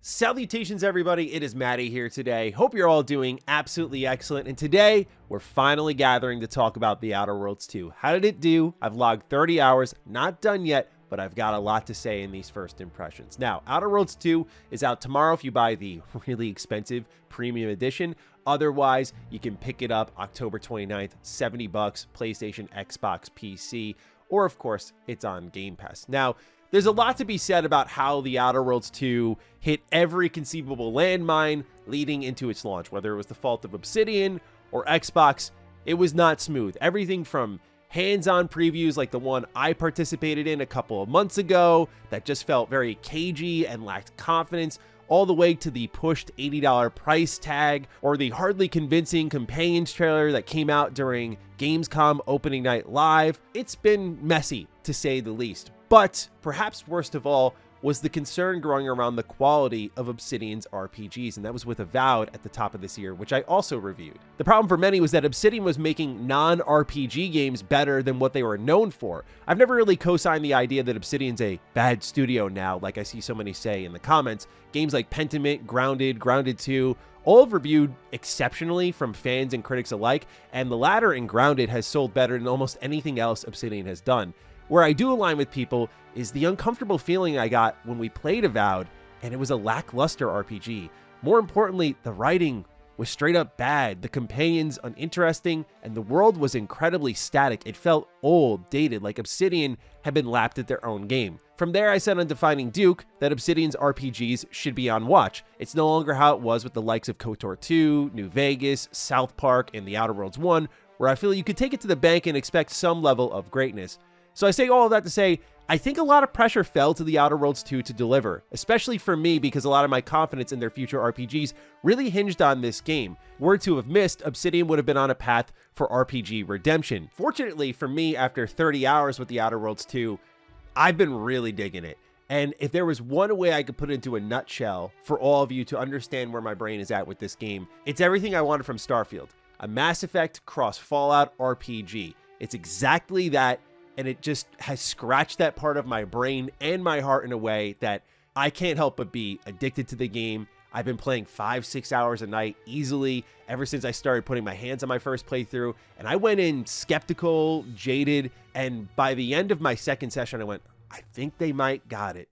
Salutations everybody, it is Matty here today. Hope you're all doing absolutely excellent, and today we're finally gathering to talk about The Outer Worlds 2. How did it do? I've logged 30 hours, not done yet, but I've got a lot to say in these first impressions. Now, Outer Worlds 2 is out tomorrow if you buy the really expensive premium edition. Otherwise, you can pick it up October 29th, 70 bucks, PlayStation, Xbox, PC, or of course, it's on Game Pass. Now, there's a lot to be said about how The Outer Worlds 2 hit every conceivable landmine leading into its launch. Whether it was the fault of Obsidian or Xbox, it was not smooth. Everything from hands-on previews like the one I participated in a couple of months ago that just felt very cagey and lacked confidence, all the way to the pushed $80 price tag or the hardly convincing Companions trailer that came out during Gamescom opening night live. It's been messy, to say the least. But perhaps worst of all was the concern growing around the quality of Obsidian's RPGs, and that was with Avowed at the top of this year, which I also reviewed. The problem for many was that Obsidian was making non-RPG games better than what they were known for. I've never really co-signed the idea that Obsidian's a bad studio now, like I see so many say in the comments. Games like Pentiment, Grounded, Grounded 2, all have reviewed exceptionally from fans and critics alike, and the latter in Grounded has sold better than almost anything else Obsidian has done. Where I do align with people is the uncomfortable feeling I got when we played Avowed, and it was a lackluster RPG. More importantly, the writing was straight up bad, the companions uninteresting, and the world was incredibly static. It felt old, dated, like Obsidian had been lapped at their own game. From there, I said on Defining Duke that Obsidian's RPGs should be on watch. It's no longer how it was with the likes of KOTOR 2, New Vegas, South Park, and The Outer Worlds 1, where I feel you could take it to the bank and expect some level of greatness. So I say all of that to say, I think a lot of pressure fell to The Outer Worlds 2 to deliver, especially for me because a lot of my confidence in their future RPGs really hinged on this game. Were to have missed, Obsidian would have been on a path for RPG redemption. Fortunately for me, after 30 hours with The Outer Worlds 2, I've been really digging it. And if there was one way I could put it into a nutshell for all of you to understand where my brain is at with this game, it's everything I wanted from Starfield. A Mass Effect cross Fallout RPG. It's exactly that. And it just has scratched that part of my brain and my heart in a way that I can't help but be addicted to the game. I've been playing 5-6 hours a night easily ever since I started putting my hands on my first playthrough. And I went in skeptical, jaded, and by the end of my second session, I went, I think they might got it.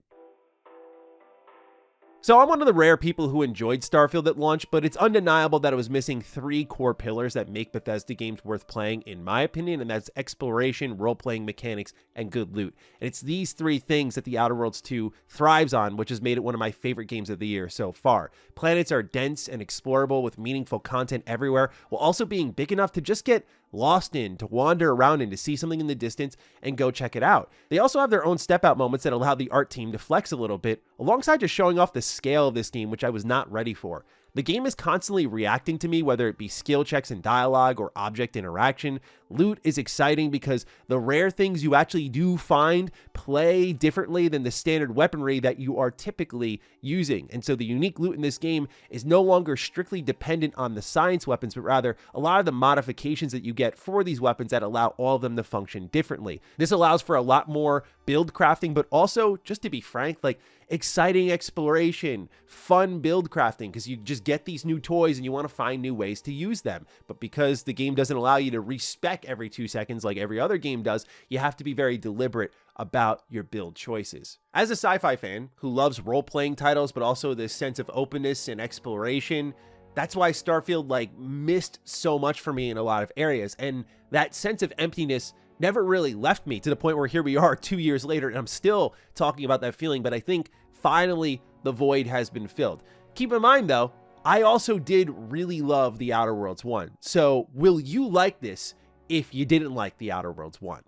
So I'm one of the rare people who enjoyed Starfield at launch, but it's undeniable that it was missing three core pillars that make Bethesda games worth playing, in my opinion, and that's exploration, role-playing mechanics, and good loot. And it's these three things that The Outer Worlds 2 thrives on, which has made it one of my favorite games of the year so far. Planets are dense and explorable with meaningful content everywhere, while also being big enough to just get lost in, to wander around in, to see something in the distance and go check it out. They also have their own step-out moments that allow the art team to flex a little bit, alongside just showing off the scale of this game, which I was not ready for. The game is constantly reacting to me, whether it be skill checks and dialogue or object interaction. Loot is exciting because the rare things you actually do find play differently than the standard weaponry that you are typically using. And so the unique loot in this game is no longer strictly dependent on the science weapons, but rather a lot of the modifications that you get for these weapons that allow all of them to function differently. This allows for a lot more build crafting, but also, just to be frank, like exciting exploration, fun build crafting, because you just get these new toys and you want to find new ways to use them. But because the game doesn't allow you to respec every 2 seconds like every other game does, you have to be very deliberate about your build choices. As a sci-fi fan who loves role-playing titles, but also this sense of openness and exploration, that's why Starfield missed so much for me in a lot of areas. And that sense of emptiness never really left me, to the point where here we are 2 years later and I'm still talking about that feeling, but I think finally the void has been filled. Keep in mind though, I also did really love The Outer Worlds 1. So will you like this if you didn't like The Outer Worlds 1?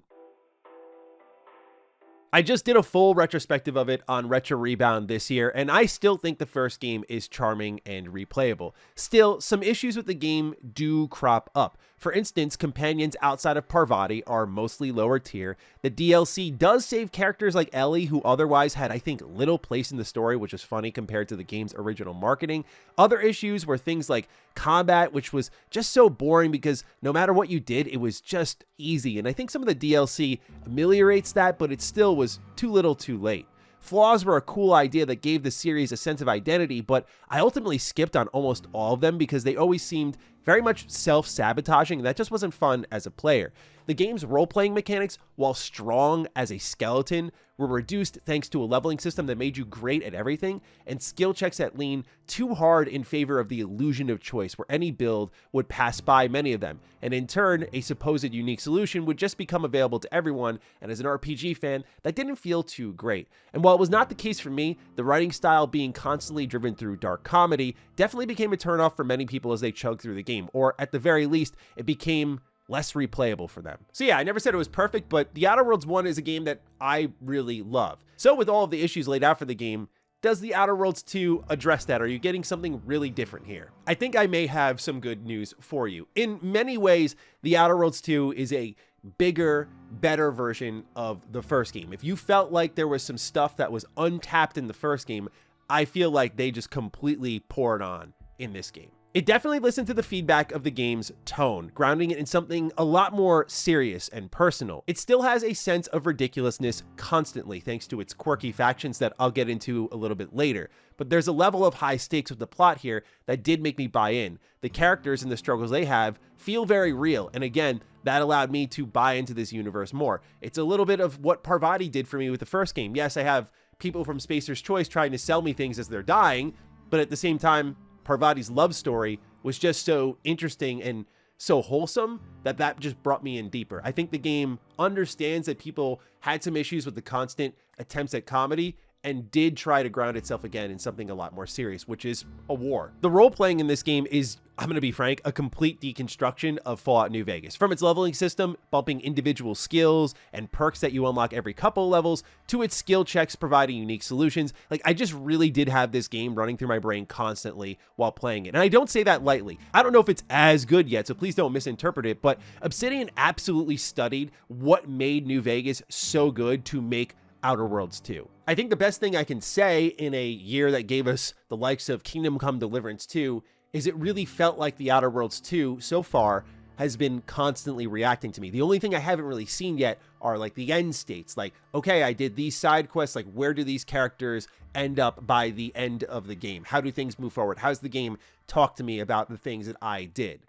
I just did a full retrospective of it on Retro Rebound this year, and I still think the first game is charming and replayable. Still, some issues with the game do crop up. For instance, companions outside of Parvati are mostly lower tier. The DLC does save characters like Ellie, who otherwise had, I think, little place in the story, which is funny compared to the game's original marketing. Other issues were things like combat, which was just so boring because no matter what you did, it was just easy. And I think some of the DLC ameliorates that, but it still was too little too late. Flaws were a cool idea that gave the series a sense of identity, but I ultimately skipped on almost all of them because they always seemed very much self-sabotaging, and that just wasn't fun as a player. The game's role-playing mechanics, while strong as a skeleton, were reduced thanks to a leveling system that made you great at everything, and skill checks that lean too hard in favor of the illusion of choice, where any build would pass by many of them, and in turn, a supposed unique solution would just become available to everyone, and as an RPG fan, that didn't feel too great. And while it was not the case for me, the writing style being constantly driven through dark comedy definitely became a turnoff for many people as they chugged through the game, or at the very least, it became less replayable for them. So yeah, I never said it was perfect, but The Outer Worlds 1 is a game that I really love. So with all of the issues laid out for the game, does The Outer Worlds 2 address that? Are you getting something really different here? I think I may have some good news for you. In many ways, The Outer Worlds 2 is a bigger, better version of the first game. If you felt like there was some stuff that was untapped in the first game, I feel like they just completely poured on in this game. It definitely listened to the feedback of the game's tone, grounding it in something a lot more serious and personal. It still has a sense of ridiculousness constantly, thanks to its quirky factions that I'll get into a little bit later. But there's a level of high stakes with the plot here that did make me buy in. The characters and the struggles they have feel very real, and again, that allowed me to buy into this universe more. It's a little bit of what Parvati did for me with the first game. Yes, I have people from Spacer's Choice trying to sell me things as they're dying, but at the same time, Parvati's love story was just so interesting and so wholesome that just brought me in deeper. I think the game understands that people had some issues with the constant attempts at comedy and did try to ground itself again in something a lot more serious, which is a war. The role-playing in this game is, I'm going to be frank, a complete deconstruction of Fallout New Vegas. From its leveling system, bumping individual skills and perks that you unlock every couple levels, to its skill checks providing unique solutions. Like, I just really did have this game running through my brain constantly while playing it. And I don't say that lightly. I don't know if it's as good yet, so please don't misinterpret it, but Obsidian absolutely studied what made New Vegas so good to make Outer Worlds 2. I think the best thing I can say in a year that gave us the likes of Kingdom Come Deliverance 2 is it really felt like The Outer Worlds 2 so far has been constantly reacting to me. The only thing I haven't really seen yet are like the end states. Like, okay, I did these side quests. Like, where do these characters end up by the end of the game? How do things move forward? How does the game talk to me about the things that I did?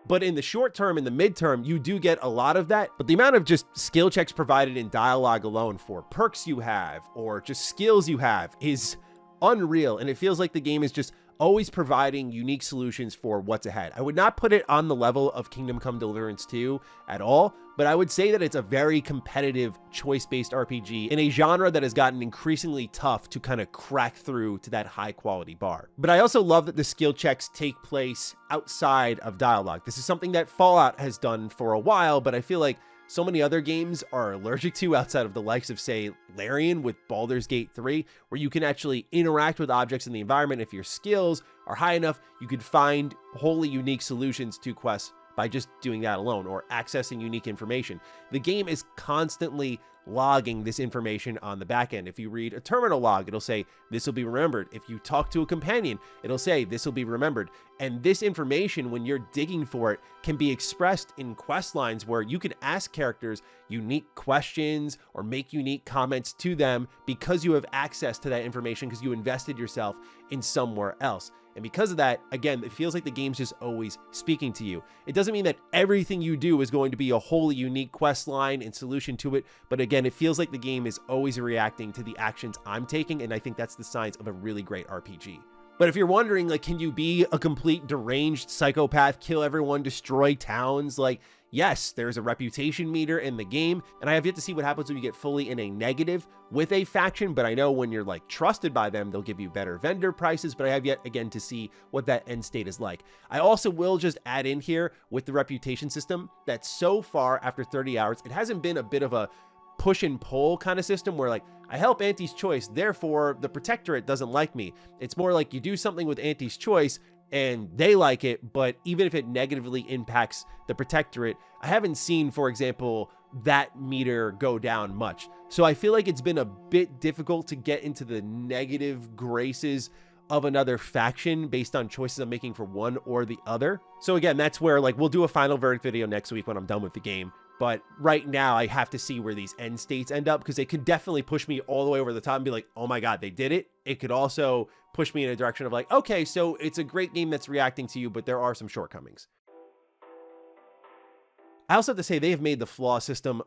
But in the short term, in the midterm, you do get a lot of that. But the amount of just skill checks provided in dialogue alone for perks you have or just skills you have is unreal. And it feels like the game is just always providing unique solutions for what's ahead. I would not put it on the level of Kingdom Come Deliverance 2 at all, but I would say that it's a very competitive choice-based RPG in a genre that has gotten increasingly tough to kind of crack through to that high quality bar. But I also love that the skill checks take place outside of dialogue. This is something that Fallout has done for a while, but I feel like so many other games are allergic to outside of the likes of, say, Larian with Baldur's Gate 3, where you can actually interact with objects in the environment. If your skills are high enough, you could find wholly unique solutions to quests by just doing that alone or accessing unique information. The game is constantly logging this information on the back end. If you read a terminal log, it'll say this will be remembered. If you talk to a companion, it'll say this will be remembered. And this information, when you're digging for it, can be expressed in quest lines where you can ask characters unique questions or make unique comments to them because you have access to that information because you invested yourself in somewhere else. And because of that, again, it feels like the game's just always speaking to you. It doesn't mean that everything you do is going to be a wholly unique quest line and solution to it, but again, it feels like the game is always reacting to the actions I'm taking, and I think that's the signs of a really great RPG. But if you're wondering, like, can you be a complete deranged psychopath, kill everyone, destroy towns? Like, yes, there's a reputation meter in the game, and I have yet to see what happens when you get fully in a negative with a faction, but I know when you're, like, trusted by them, they'll give you better vendor prices, but I have yet, again, to see what that end state is like. I also will just add in here with the reputation system that so far, after 30 hours, it hasn't been a bit of a push and pull kind of system where, like, I help Auntie's Choice, therefore the Protectorate doesn't like me. It's more like you do something with Auntie's Choice and they like it, but even if it negatively impacts the Protectorate, I haven't seen, for example, that meter go down much. So I feel like it's been a bit difficult to get into the negative graces of another faction based on choices I'm making for one or the other. So again, that's where, like, we'll do a final verdict video next week when I'm done with the game. But right now, I have to see where these end states end up, because they could definitely push me all the way over the top and be like, oh my God, they did it. It could also push me in a direction of like, okay, so it's a great game that's reacting to you, but there are some shortcomings. I also have to say, they have made the flaw system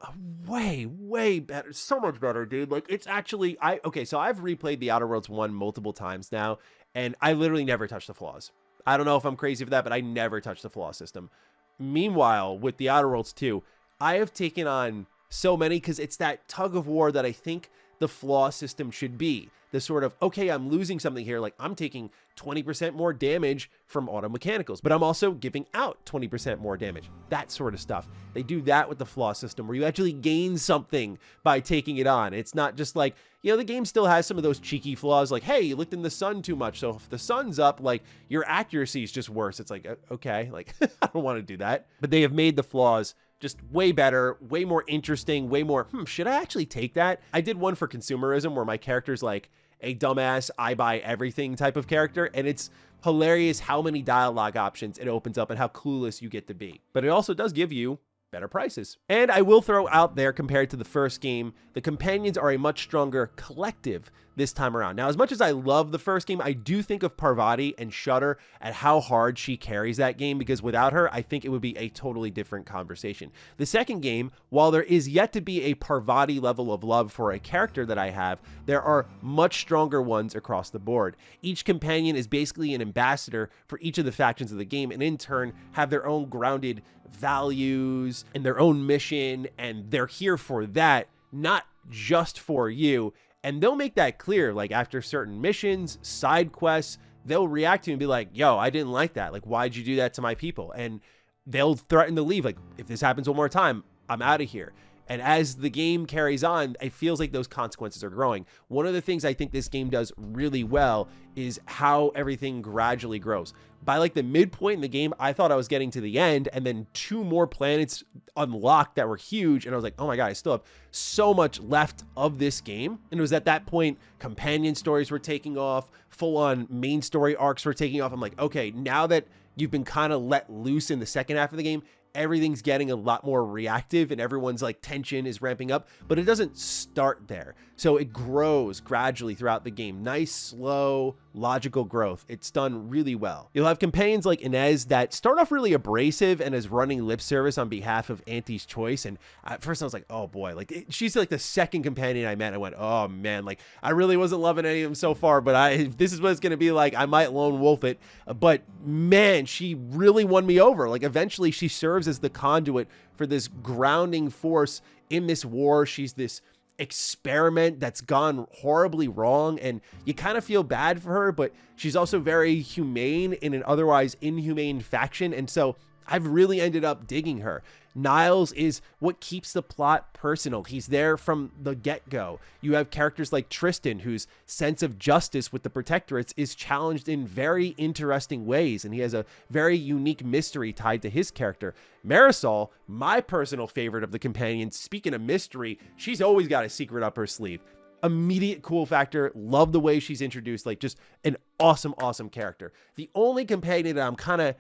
way, way better. So much better, dude. Like, it's actually, so I've replayed The Outer Worlds 1 multiple times now, and I literally never touched the flaws. I don't know if I'm crazy for that, but I never touched the flaw system. Meanwhile, with The Outer Worlds 2, I have taken on so many, because it's that tug of war that I think the flaw system should be. The sort of, okay, I'm losing something here. Like, I'm taking 20% more damage from auto mechanicals, but I'm also giving out 20% more damage. That sort of stuff. They do that with the flaw system, where you actually gain something by taking it on. It's not just like, you know, the game still has some of those cheeky flaws, like, hey, you looked in the sun too much, so if the sun's up, like, your accuracy is just worse. It's like, okay, like, I don't want to do that. But they have made the flaws just way better, way more interesting, way more, should I actually take that? I did one for consumerism where my character's like a dumbass, I buy everything type of character, and it's hilarious how many dialogue options it opens up and how clueless you get to be. But it also does give you better prices. And I will throw out there, compared to the first game, the companions are a much stronger collective this time around. Now, as much as I love the first game, I do think of Parvati and Shudder at how hard she carries that game, because without her, I think it would be a totally different conversation. The second game, while there is yet to be a Parvati level of love for a character that I have, there are much stronger ones across the board. Each companion is basically an ambassador for each of the factions of the game, and in turn have their own grounded values and their own mission, and they're here for that, not just for you. And they'll make that clear, like after certain missions, side quests, they'll react to you and be like, yo, I didn't like that. Like, why'd you do that to my people? And they'll threaten to leave. Like, if this happens one more time, I'm out of here. And as the game carries on, it feels like those consequences are growing. One of the things I think this game does really well is how everything gradually grows. By like the midpoint in the game, I thought I was getting to the end, and then 2 more planets unlocked that were huge. And I was like, oh my God, I still have so much left of this game. And it was at that point, companion stories were taking off, full on main story arcs were taking off. I'm like, okay, now that you've been kind of let loose in the second half of the game, everything's getting a lot more reactive and everyone's like tension is ramping up, but it doesn't start there. So it grows gradually throughout the game. Nice, slow, logical growth. It's done really well. You'll have companions like Inez that start off really abrasive and is running lip service on behalf of Auntie's choice. And at first I was like, oh boy, like she's like the second companion I met. I went, oh man, like I really wasn't loving any of them so far, but if this is what it's going to be like, I might lone wolf it. But man, she really won me over. Like eventually she serves as the conduit for this grounding force in this war. She's this experiment that's gone horribly wrong, and you kind of feel bad for her, but she's also very humane in an otherwise inhumane faction, and so I've really ended up digging her. Niles is what keeps the plot personal. He's there from the get-go. You have characters like Tristan, whose sense of justice with the Protectorates is challenged in very interesting ways, and he has a very unique mystery tied to his character. Marisol, my personal favorite of the companions, speaking of mystery, she's always got a secret up her sleeve. Immediate cool factor. Love the way she's introduced. Like, just an awesome, awesome character. The only companion that I'm kind of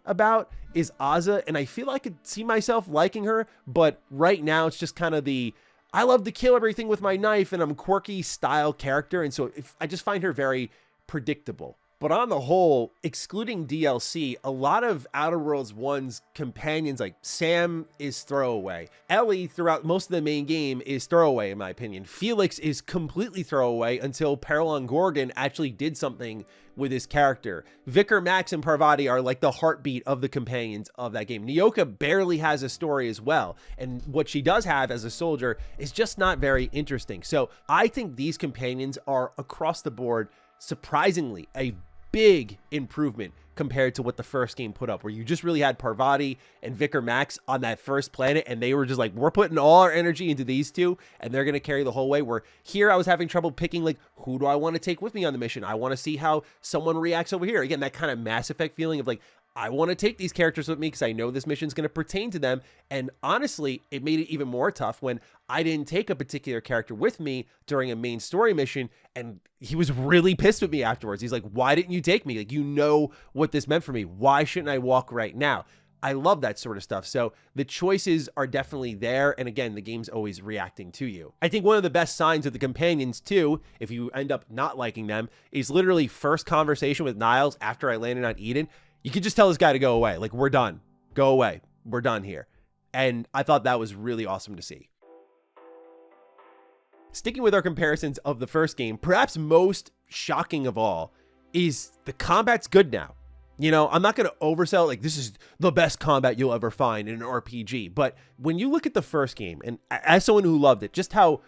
about is Azza, and I feel I could see myself liking her, but right now it's just kind of the I love to kill everything with my knife and I'm quirky style character, and so I just find her very predictable. But on the whole, excluding DLC, a lot of Outer Worlds 1's companions, like Sam, is throwaway. Ellie, throughout most of the main game, is throwaway, in my opinion. Felix is completely throwaway until Perlon Gorgon actually did something with his character. Vicar, Max, and Parvati are like the heartbeat of the companions of that game. Nyoka barely has a story as well, and what she does have as a soldier is just not very interesting. So I think these companions are, across the board, surprisingly a big improvement compared to what the first game put up, where you just really had Parvati and Vicar Max on that first planet, and they were just like, we're putting all our energy into these two, and they're going to carry the whole way. Where here I was having trouble picking, like, who do I want to take with me on the mission? I want to see how someone reacts over here. Again, that kind of Mass Effect feeling of like, I want to take these characters with me because I know this mission is going to pertain to them. And honestly, it made it even more tough when I didn't take a particular character with me during a main story mission, and he was really pissed with me afterwards. He's like, why didn't you take me? Like, you know what this meant for me. Why shouldn't I walk right now? I love that sort of stuff. So the choices are definitely there. And again, the game's always reacting to you. I think one of the best signs of the companions too, if you end up not liking them, is literally first conversation with Niles after I landed on Eden. You could just tell this guy to go away. Like, we're done. Go away. We're done here. And I thought that was really awesome to see. Sticking with our comparisons of the first game, perhaps most shocking of all is the combat's good now. You know, I'm not going to oversell, like, this is the best combat you'll ever find in an RPG. But when you look at the first game, and as someone who loved it, just how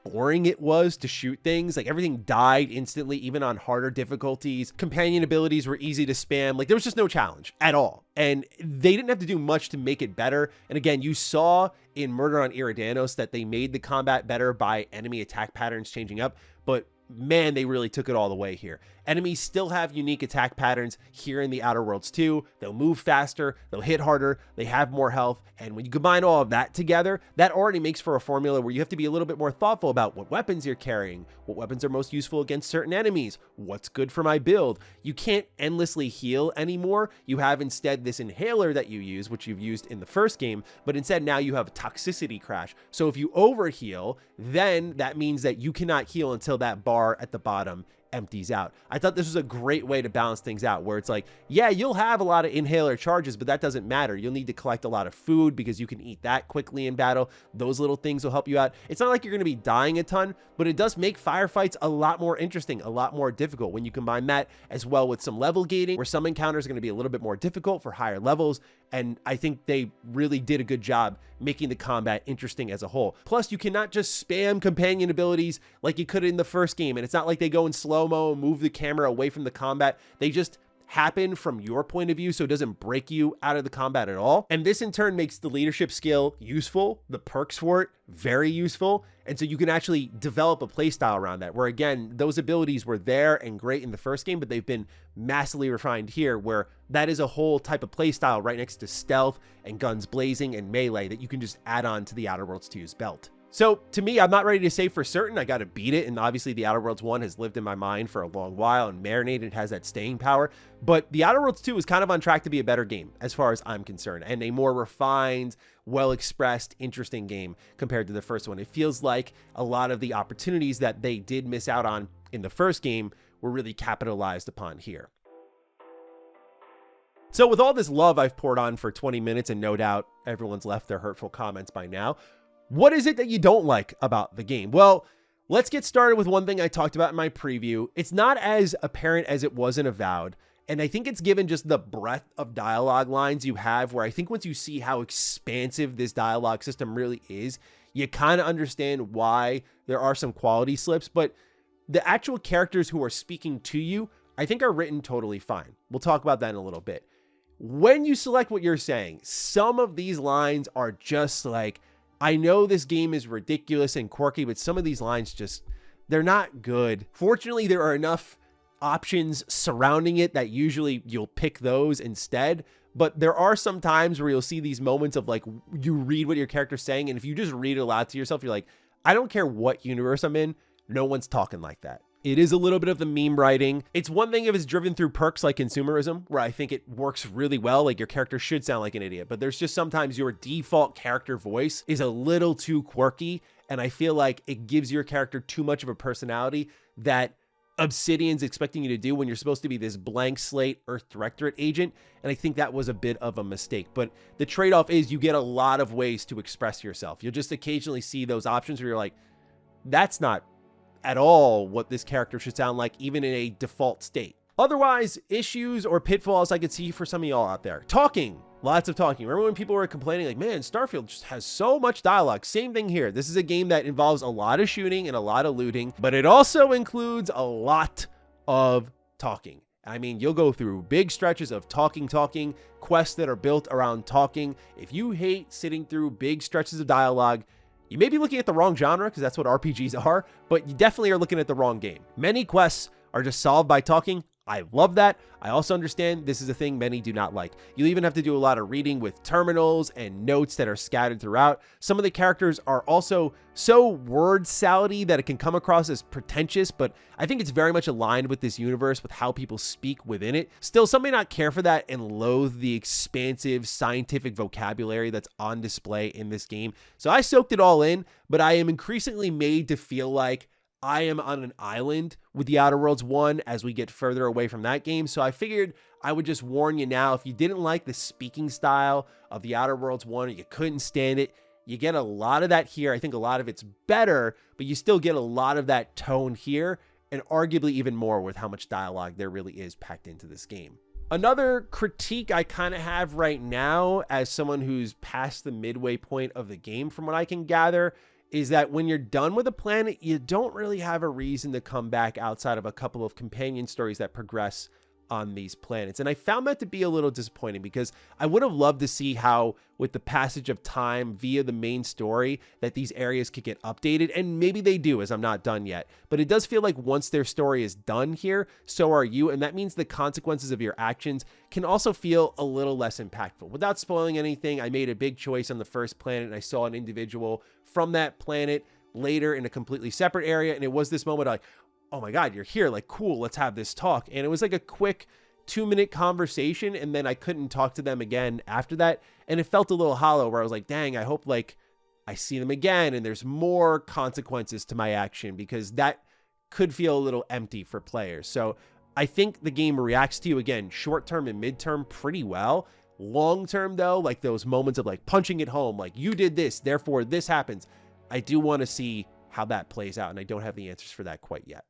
boring it was to shoot things, like everything died instantly, even on harder difficulties. Companion abilities were easy to spam. Like, there was just no challenge at all. And they didn't have to do much to make it better. And again, you saw in Murder on Eridanos that they made the combat better by enemy attack patterns changing up. But man, they really took it all the way here. Enemies still have unique attack patterns here in the Outer Worlds too. They'll move faster, they'll hit harder, they have more health. And when you combine all of that together, that already makes for a formula where you have to be a little bit more thoughtful about what weapons you're carrying, what weapons are most useful against certain enemies, what's good for my build. You can't endlessly heal anymore. You have instead this inhaler that you use, which you've used in the first game, but instead now you have a toxicity crash. So if you overheal, then that means that you cannot heal until that bar at the bottom empties out. I thought this was a great way to balance things out, where it's like, yeah, you'll have a lot of inhaler charges, but that doesn't matter. You'll need to collect a lot of food because you can eat that quickly in battle. Those little things will help you out. It's not like you're going to be dying a ton, but it does make firefights a lot more interesting, a lot more difficult when you combine that as well with some level gating, where some encounters are going to be a little bit more difficult for higher levels. And I think they really did a good job making the combat interesting as a whole. Plus, you cannot just spam companion abilities like you could in the first game. And it's not like they go in slow-mo and move the camera away from the combat. They just happen from your point of view, so it doesn't break you out of the combat at all. And this in turn makes the leadership skill useful, the perks for it very useful. And so you can actually develop a playstyle around that, where again, those abilities were there and great in the first game, but they've been massively refined here, where that is a whole type of playstyle right next to stealth and guns blazing and melee that you can just add on to the Outer Worlds 2's belt. So to me, I'm not ready to say for certain. I got to beat it. And obviously the Outer Worlds 1 has lived in my mind for a long while and marinated, has that staying power. But the Outer Worlds 2 is kind of on track to be a better game as far as I'm concerned, and a more refined, well-expressed, interesting game compared to the first one. It feels like a lot of the opportunities that they did miss out on in the first game were really capitalized upon here. So with all this love I've poured on for 20 minutes, and no doubt everyone's left their hurtful comments by now, what is it that you don't like about the game? Well, let's get started with one thing I talked about in my preview. It's not as apparent as it was in Avowed, and I think it's given just the breadth of dialogue lines you have, where I think once you see how expansive this dialogue system really is, you kind of understand why there are some quality slips. But the actual characters who are speaking to you, I think are written totally fine. We'll talk about that in a little bit. When you select what you're saying, some of these lines are just like, I know this game is ridiculous and quirky, but some of these lines just, they're not good. Fortunately, there are enough options surrounding it that usually you'll pick those instead. But there are some times where you'll see these moments of like, you read what your character's saying, and if you just read it aloud to yourself, you're like, I don't care what universe I'm in, no one's talking like that. It is a little bit of the meme writing. It's one thing if it's driven through perks like consumerism, where I think it works really well. Like, your character should sound like an idiot, but there's just sometimes your default character voice is a little too quirky. And I feel like it gives your character too much of a personality that Obsidian's expecting you to do when you're supposed to be this blank slate Earth Directorate agent. And I think that was a bit of a mistake, but the trade-off is you get a lot of ways to express yourself. You'll just occasionally see those options where you're like, that's not at all what this character should sound like, even in a default state. Otherwise, issues or pitfalls I could see for some of y'all out there. Talking. Lots of talking. Remember when people were complaining like, man, Starfield just has so much dialogue? Same thing here. This is a game that involves a lot of shooting and a lot of looting, but it also includes a lot of talking. I mean, you'll go through big stretches of talking, quests that are built around talking. If you hate sitting through big stretches of dialogue, you may be looking at the wrong genre, because that's what RPGs are, but you definitely are looking at the wrong game. Many quests are just solved by talking. I love that. I also understand this is a thing many do not like. You even have to do a lot of reading with terminals and notes that are scattered throughout. Some of the characters are also so word salady that it can come across as pretentious, but I think it's very much aligned with this universe, with how people speak within it. Still, some may not care for that and loathe the expansive scientific vocabulary that's on display in this game. So I soaked it all in, but I am increasingly made to feel like I am on an island with The Outer Worlds 1 as we get further away from that game. So I figured I would just warn you now, if you didn't like the speaking style of The Outer Worlds 1 or you couldn't stand it, you get a lot of that here. I think a lot of it's better, but you still get a lot of that tone here, and arguably even more with how much dialogue there really is packed into this game. Another critique I kind of have right now, as someone who's past the midway point of the game from what I can gather, is that when you're done with a planet, you don't really have a reason to come back outside of a couple of companion stories that progress on these planets. And I found that to be a little disappointing, because I would have loved to see how, with the passage of time via the main story, that these areas could get updated. And maybe they do, as I'm not done yet. But it does feel like once their story is done here, so are you. And that means the consequences of your actions can also feel a little less impactful. Without spoiling anything, I made a big choice on the first planet, and I saw an individual from that planet later in a completely separate area. And it was this moment like, oh my God, you're here. Like, cool, let's have this talk. And it was like a quick 2-minute conversation. And then I couldn't talk to them again after that. And it felt a little hollow, where I was like, dang, I hope like I see them again and there's more consequences to my action, because that could feel a little empty for players. So I think the game reacts to you, again, short-term and mid-term, pretty well. Long-term though, like those moments of like punching it home, like you did this, therefore this happens. I do want to see how that plays out, and I don't have the answers for that quite yet.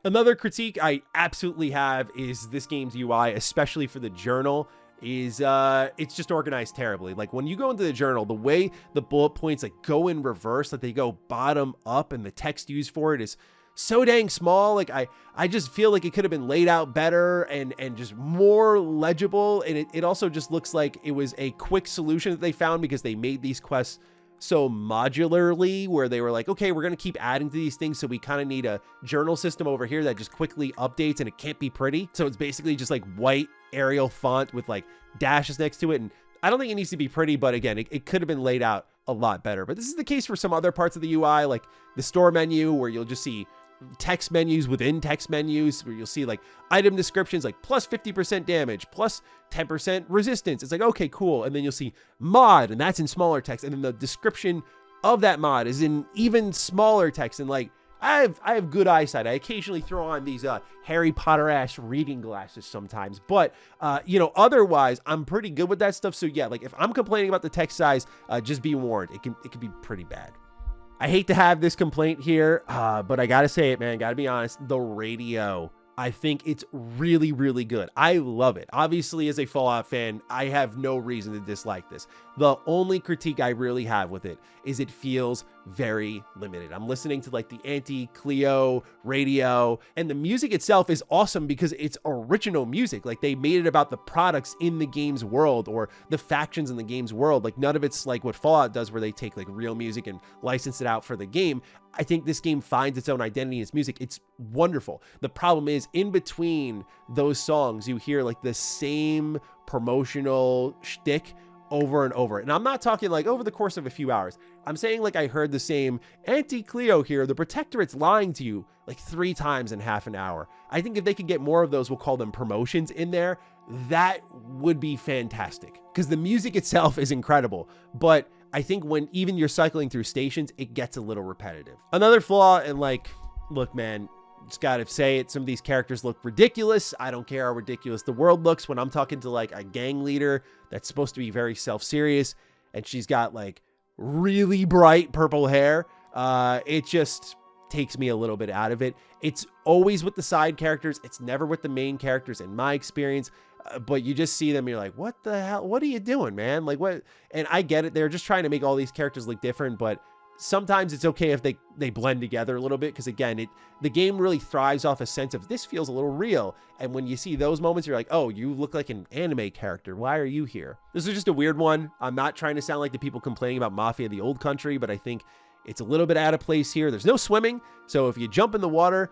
Another critique I absolutely have is this game's UI, especially for the journal, is it's just organized terribly. Like when you go into the journal, the way the bullet points like go in reverse, like they go bottom up, and the text used for it is so dang small. Like I just feel like it could have been laid out better and just more legible. And it also just looks like it was a quick solution that they found, because they made these quests so modularly, where they were like, okay, we're going to keep adding to these things, so we kind of need a journal system over here that just quickly updates, and it can't be pretty. So it's basically just like white Arial font with like dashes next to it. And I don't think it needs to be pretty, but again, it could have been laid out a lot better. But this is the case for some other parts of the UI, like the store menu, where you'll just see text menus within text menus, where you'll see like item descriptions like plus 50% damage, plus 10% resistance. It's like, okay, cool. And then you'll see mod, and that's in smaller text. And then the description of that mod is in even smaller text. And like, I have good eyesight. I occasionally throw on these Harry Potter ass reading glasses sometimes, but you know, otherwise I'm pretty good with that stuff. So yeah, like if I'm complaining about the text size, just be warned, it can be pretty bad. I hate to have this complaint here, but I gotta say it, man. Gotta be honest. The radio, I think it's really, really good. I love it. Obviously, as a Fallout fan, I have no reason to dislike this. The only critique I really have with it is it feels very limited. I'm listening to like the anti-Cleo radio, and the music itself is awesome because it's original music. Like they made it about the products in the game's world or the factions in the game's world. Like none of it's like what Fallout does, where they take like real music and license it out for the game. I think this game finds its own identity in its music. It's wonderful. The problem is, in between those songs, you hear like the same promotional shtick over and over. And I'm not talking like over the course of a few hours. I'm saying like I heard the same anti-Cleo here, the Protectorate's lying to you, like 3 times in half an hour. I think if they could get more of those, we'll call them promotions, in there, that would be fantastic, because the music itself is incredible. But I think when even you're cycling through stations, it gets a little repetitive. Another flaw, and like, look, man, just gotta say it, some of these characters look ridiculous. I don't care how ridiculous the world looks. When I'm talking to like a gang leader that's supposed to be very self-serious, and she's got like really bright purple hair, it just takes me a little bit out of it. It's always with the side characters. It's never with the main characters in my experience. But you just see them and you're like, what the hell? What are you doing, man? Like what? And I get it. They're just trying to make all these characters look different, but sometimes it's okay if they blend together a little bit. Because again, the game really thrives off a sense of this feels a little real. And when you see those moments, you're like, oh, you look like an anime character. Why are you here? This is just a weird one. I'm not trying to sound like the people complaining about Mafia, the Old Country, but I think It's a little bit out of place here. There's no swimming, so if you jump in the water,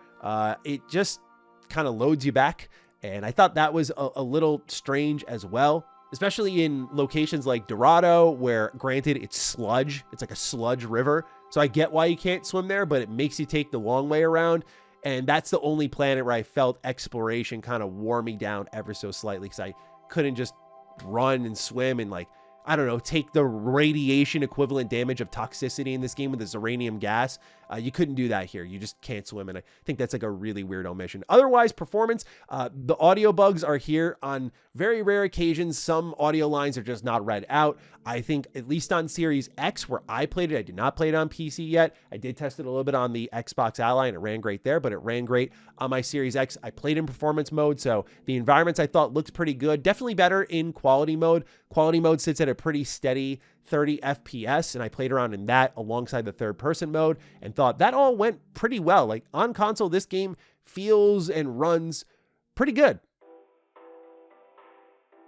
it just kind of loads you back. And I thought that was a little strange as well, especially in locations like Dorado, where granted it's sludge. It's like a sludge river. So I get why you can't swim there, but it makes you take the long way around. And that's the only planet where I felt exploration kind of wore me down ever so slightly, because I couldn't just run and swim and, like, I don't know, take the radiation equivalent damage of toxicity in this game with this uranium gas. You couldn't do that here. You just can't swim. And I think that's like a really weird omission. Otherwise, performance, the audio bugs are here on very rare occasions. Some audio lines are just not read out. I think at least on Series X, where I played it, I did not play it on PC yet. I did test it a little bit on the Xbox Ally and it ran great there, but it ran great on my Series X. I played in performance mode, so the environments I thought looked pretty good. Definitely better in quality mode. Quality mode sits at a pretty steady 30 FPS, and I played around in that alongside the third person mode and thought that all went pretty well. Like, on console, this game feels and runs pretty good.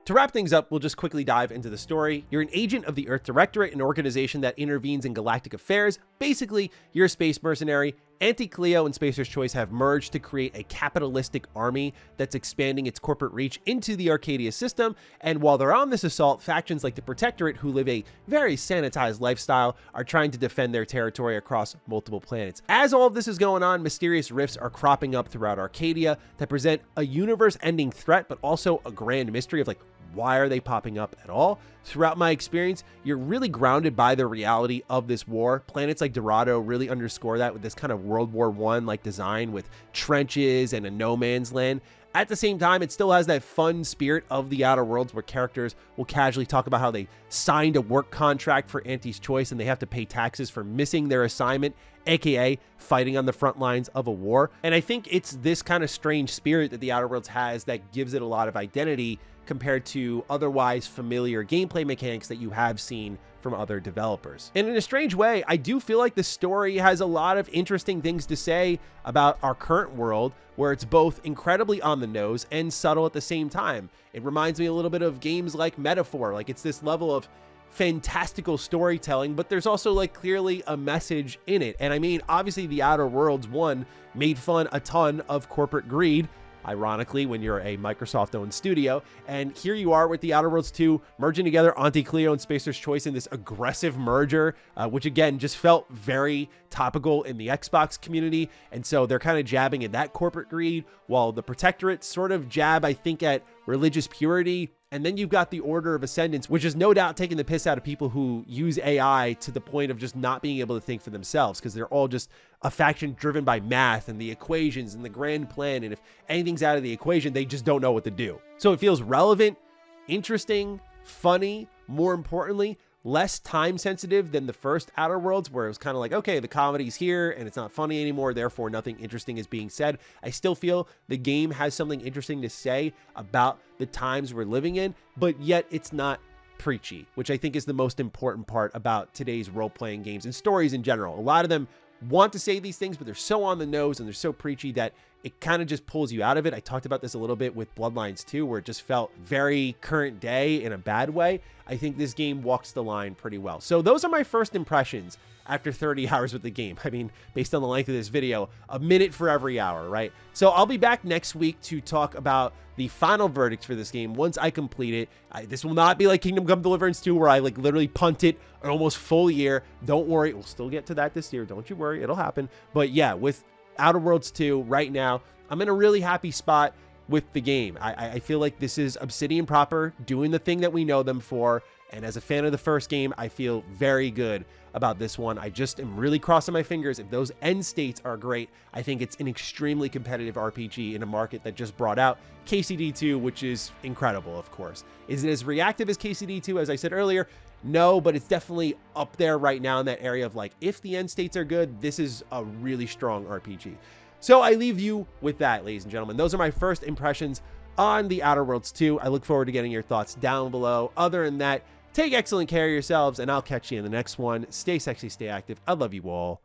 To wrap things up, we'll just quickly dive into the story. You're an agent of the Earth Directorate, an organization that intervenes in galactic affairs. Basically, you're a space mercenary. Anti-Cleo and Spacer's Choice have merged to create a capitalistic army that's expanding its corporate reach into the Arcadia system. And while they're on this assault, factions like the Protectorate, who live a very sanitized lifestyle, are trying to defend their territory across multiple planets. As all of this is going on, mysterious rifts are cropping up throughout Arcadia that present a universe-ending threat, but also a grand mystery of, like, why are they popping up at all? Throughout my experience, you're really grounded by the reality of this war. Planets like Dorado really underscore that with this kind of World War I like design with trenches and a no man's land. At the same time, it still has that fun spirit of the Outer Worlds, where characters will casually talk about how they signed a work contract for Anti's Choice and they have to pay taxes for missing their assignment, aka fighting on the front lines of a war. And I think it's this kind of strange spirit that the Outer Worlds has that gives it a lot of identity compared to otherwise familiar gameplay mechanics that you have seen from other developers. And in a strange way, I do feel like the story has a lot of interesting things to say about our current world, where it's both incredibly on the nose and subtle at the same time. It reminds me a little bit of games like Metaphor. Like, it's this level of fantastical storytelling, but there's also, like, clearly a message in it. And I mean, obviously the Outer Worlds 1 made fun a ton of corporate greed, ironically, when you're a Microsoft-owned studio. And here you are with the Outer Worlds 2 merging together Anti-Cleo and Spacer's Choice in this aggressive merger, which again just felt very topical in the Xbox community. And so they're kind of jabbing at that corporate greed, while the Protectorate sort of jab, I think, at religious purity. And then you've got the Order of Ascendance, which is no doubt taking the piss out of people who use AI to the point of just not being able to think for themselves, because they're all just a faction driven by math and the equations and the grand plan. And if anything's out of the equation, they just don't know what to do. So it feels relevant, interesting, funny, more importantly, less time sensitive than the first Outer Worlds, where it was kind of like, okay, the comedy's here and it's not funny anymore, therefore nothing interesting is being said. I still feel the game has something interesting to say about the times we're living in, but yet it's not preachy, which I think is the most important part about today's role-playing games and stories in general. A lot of them want to say these things, but they're so on the nose and they're so preachy that it kind of just pulls you out of it. I talked about this a little bit with Bloodlines 2, where it just felt very current day in a bad way. I think this game walks the line pretty well. So those are my first impressions after 30 hours with the game. I mean, based on the length of this video, a minute for every hour, right? So I'll be back next week to talk about the final verdict for this game once I complete it. This will not be like Kingdom Come Deliverance 2, where I like literally punt it an almost full year. Don't worry, we'll still get to that this year. Don't you worry, it'll happen. But yeah, with Outer Worlds 2 right now, I'm in a really happy spot with the game. I feel like this is Obsidian proper, doing the thing that we know them for. And as a fan of the first game, I feel very good about this one. I just am really crossing my fingers. If those end states are great, I think it's an extremely competitive RPG in a market that just brought out KCD2, which is incredible, of course. Is it as reactive as KCD2, as I said earlier? No, but it's definitely up there right now in that area of, like, if the end states are good, this is a really strong RPG. So I leave you with that, ladies and gentlemen. Those are my first impressions on the Outer Worlds 2. I look forward to getting your thoughts down below. Other than that, take excellent care of yourselves, and I'll catch you in the next one. Stay sexy, stay active. I love you all.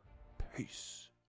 Peace.